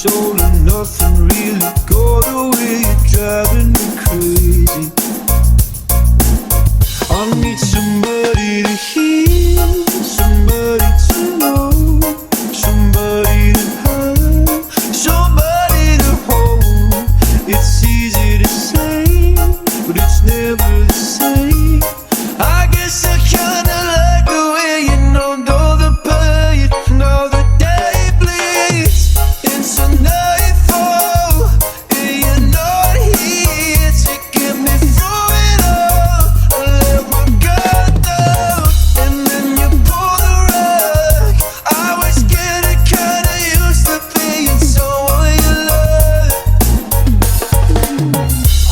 all and nothing really got away. You're driving me crazy. I need somebody to hear, somebody to know, somebody to have, somebody to hold. It's easy to say, but it's never the same. I guess I kinda like the way you numbed all the pain, and all the day bleeds into nightfall, and you're not here to get me through it all. I let my guard down, and then you pull the rug. I was getting kinda used to being someone you love.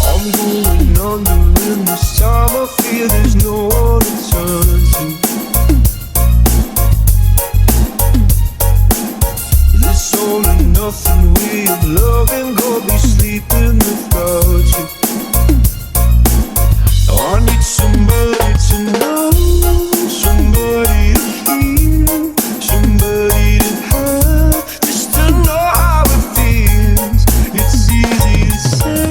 I'm going under, and this time I feel there's no one to turn to. This all and nothing way of loving got me sleeping without you. I need somebody to know, somebody to hear, somebody to have, just to know how it feels. It's easy to say,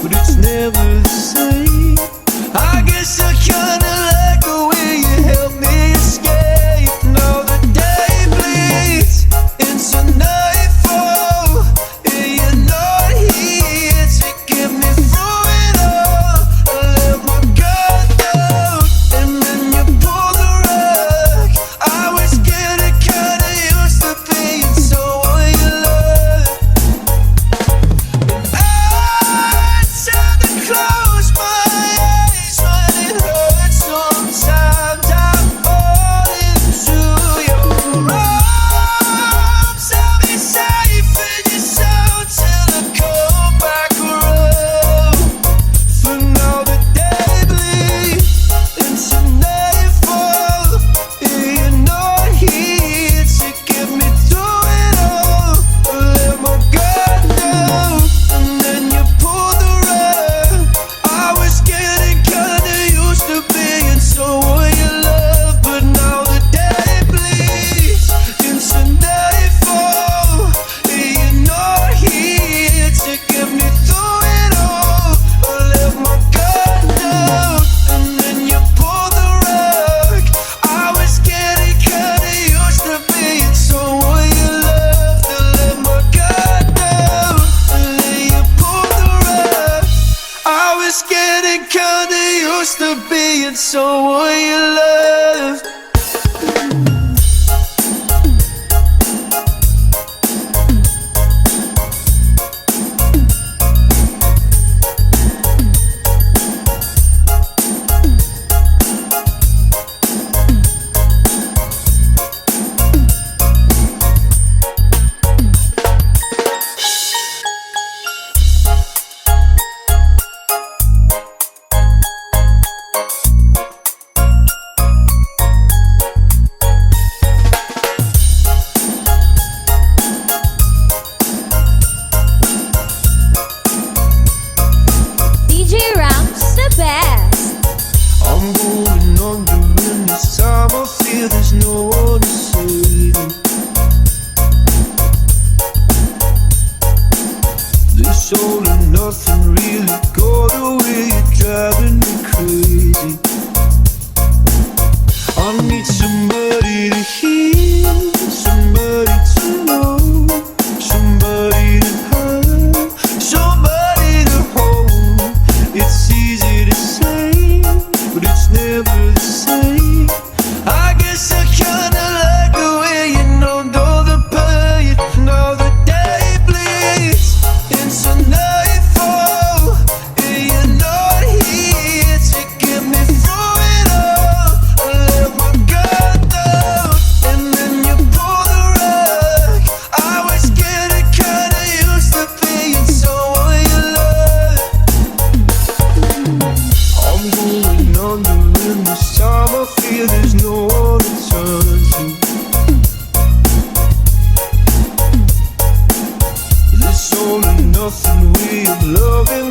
but it's never the same. I guess I kinda like the way you help me escape. Now the day bleeds into nightfall, and you're not here to get me through it all. I let my guard down, and then you pull the rug. I was getting kinda used to being someone you love. I tend to close my eyes when it hurts. Sometimes I fall into your arms. I'll be safe in your sound till I come back around. For now the day bleeds into nightfall, and you're not here to get me through it all. I let my guard down, and then you pull the rug. I was getting kinda used to being someone you love, but now the day bleeds into nightfall, and you're not here to get me through it all. I let my guard down, and then you pull the rug. I was getting kinda used to being someone you loved. I let my guard down, and then you pull the rug. I was getting kinda used to being someone you loved. DJ Ramps the best. I'm going under, and this time I feel there's no one to save me. This all and nothing really got away. You're driving me crazy. I need somebody to hear, somebody to know, somebody to have, somebody to hold. It's easy to say, but it's never the same. I guess I kinda like the way you numbed all the pain, and all the day bleeds into nightfall, and you're not here to get me through it all. I let my guard down, and then you pull the rug. I was getting kinda used to being someone you love. I'm going under, and this time I feel there's no one to turn to. This all and nothing way of loving